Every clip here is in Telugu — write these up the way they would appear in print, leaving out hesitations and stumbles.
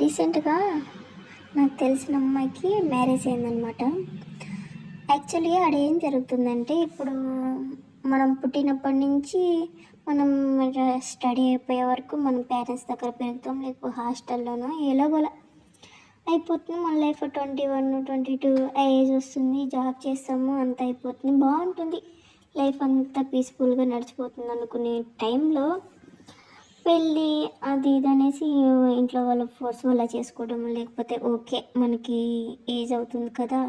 రీసెంట్గా నాకు తెలిసిన అమ్మాయికి మ్యారేజ్ అయిందనమాట. యాక్చువల్లీ ఆడేం జరుగుతుందంటే, ఇప్పుడు మనం పుట్టినప్పటి నుంచి మనం స్టడీ అయిపోయే వరకు మనం పేరెంట్స్ దగ్గర పెరుగుతాం, లేకపోతే హాస్టల్లోనో ఎలాగోలా అయిపోతుంది. మన లైఫ్ 21, 22 ఏజ్ వస్తుంది, జాబ్ చేస్తాము, అంత అయిపోతుంది, బాగుంటుంది, లైఫ్ అంతా పీస్ఫుల్గా నడిచిపోతుంది అనుకునే టైంలో పెళ్ళి అది ఇది అనేసి ఇంట్లో వాళ్ళ ఫోర్స్ వల్ల చేసుకోవడం, లేకపోతే ఓకే మనకి ఏజ్ అవుతుంది కదా,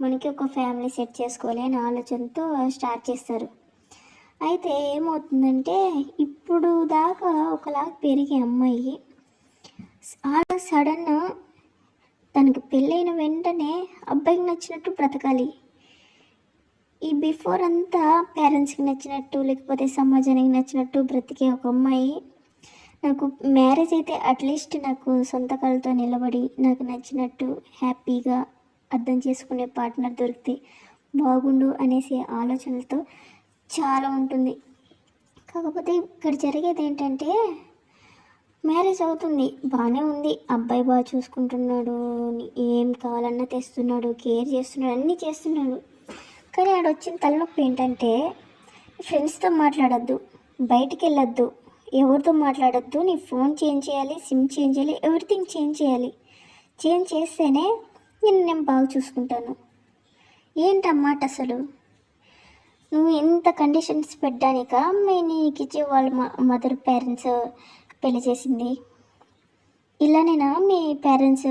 మనకి ఒక ఫ్యామిలీ సెట్ చేసుకోవాలి అనే ఆలోచనతో స్టార్ట్ చేస్తారు. అయితే ఏమవుతుందంటే, ఇప్పుడు దాకా ఒకలాగా పెరిగే అమ్మాయి సడన్ తనకి పెళ్ళైన వెంటనే అబ్బాయికి నచ్చినట్టు బ్రతకాలి. ఈ బిఫోర్ అంతా పేరెంట్స్కి నచ్చినట్టు, లేకపోతే సమాజానికి నచ్చినట్టు బ్రతికే ఒక అమ్మాయి, నాకు మ్యారేజ్ అయితే అట్లీస్ట్ నాకు సొంత కాళ్ళతో నిలబడి నాకు నచ్చినట్టు హ్యాపీగా అర్థం చేసుకునే పార్ట్నర్ దొరికితే బాగుండు అనేసి ఆలోచనలతో చాలా ఉంటుంది. కాకపోతే ఇక్కడ జరిగేది ఏంటంటే, మ్యారేజ్ అవుతుంది, బాగానే ఉంది, అబ్బాయి బాగా చూసుకుంటున్నాడు, ఏం కావాలన్నా తెస్తున్నాడు, కేర్ చేస్తున్నాడు, అన్నీ చేస్తున్నాడు. కానీ ఆడ వచ్చిన తలనొప్పి ఏంటంటే, ఫ్రెండ్స్తో మాట్లాడద్దు, బయటికి వెళ్ళొద్దు, ఎవరితో మాట్లాడద్దు, నీ ఫోన్ చేంజ్ చేయాలి, సిమ్ చేంజ్ చేయాలి, ఎవ్రీథింగ్ చేంజ్ చేయాలి. చేంజ్ చేస్తేనే నేను బాగా చూసుకుంటాను. ఏంటన్నమాట అసలు నువ్వు ఇంత కండిషన్స్ పెట్టడానిక నీకు ఇచ్చే వాళ్ళ మదర్ పేరెంట్స్ పెళ్లి చేసింది? ఇలానేనా మీ పేరెంట్స్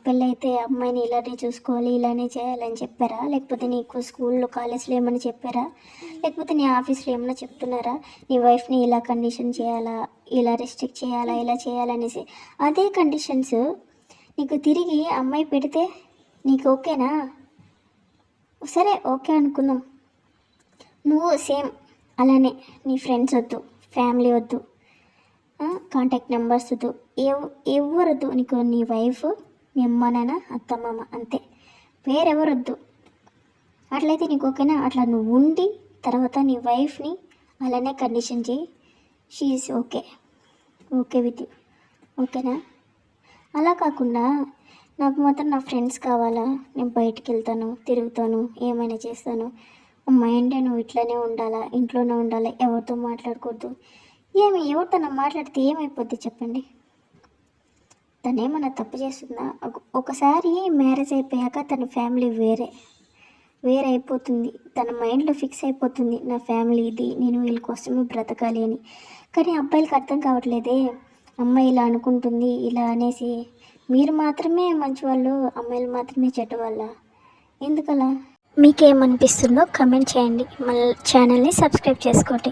పెళ్ళైతే అమ్మాయిని ఇలానే చూసుకోవాలి, ఇలానే చేయాలని చెప్పారా? లేకపోతే నీకు స్కూల్లో కాలేజ్లో ఏమైనా చెప్పారా? లేకపోతే నీ ఆఫీస్లో ఏమైనా చెప్తున్నారా నీ వైఫ్ని ఇలా కండిషన్ చేయాలా, ఇలా రెస్ట్రిక్ట్ చేయాలా, ఇలా చేయాలనేసి? అదే కండిషన్స్ నీకు తిరిగి అమ్మాయి పెడితే నీకు ఓకేనా? సరే ఓకే అనుకుందాం, నువ్వు సేమ్ అలానే నీ ఫ్రెండ్స్ వద్దు, ఫ్యామిలీ వద్దు, కాంటాక్ట్ నెంబర్స్ వద్దు, ఎవరొద్దు నీకు, నీ వైఫ్, మీ అమ్మ నాన్న, అత్తమ్మ, అంతే, వేరెవరొద్దు. అట్లయితే నీకు ఓకేనా? అట్లా నువ్వు ఉండి తర్వాత నీ వైఫ్ని అలానే కండిషన్ చేయి, she is okay with you, ఓకేనా? అలా కాకుండా నాకు మాత్రం నా ఫ్రెండ్స్ కావాలా, నేను బయటికి వెళ్తాను, తిరుగుతాను, ఏమైనా చేస్తాను, మైండ్ నువ్వు ఇట్లానే ఉండాలా, ఇంట్లోనే ఉండాలి, ఎవరితో మాట్లాడకూడదు. ఎవరితో మాట్లాడితే ఏమైపోద్ది చెప్పండి? తనేమన్నా తప్పు చేస్తుందా? ఒకసారి మ్యారేజ్ అయిపోయాక తన ఫ్యామిలీ వేరే అయిపోతుంది, తన మైండ్లో ఫిక్స్ అయిపోతుంది, నా ఫ్యామిలీ ఇది, నేను వీళ్ళ కోసమే బ్రతకాలి అని. కానీ అబ్బాయిలకి అర్థం కావట్లేదే, అమ్మాయి ఇలా అనుకుంటుంది ఇలా అనేసి. మీరు మాత్రమే మంచివాళ్ళు, అమ్మాయిలు మాత్రమే చెడ్డవాళ్ళ? ఎందుకలా? మీకేమనిపిస్తుందో కమెంట్ చేయండి, మన ఛానల్ని సబ్స్క్రైబ్ చేసుకోండి.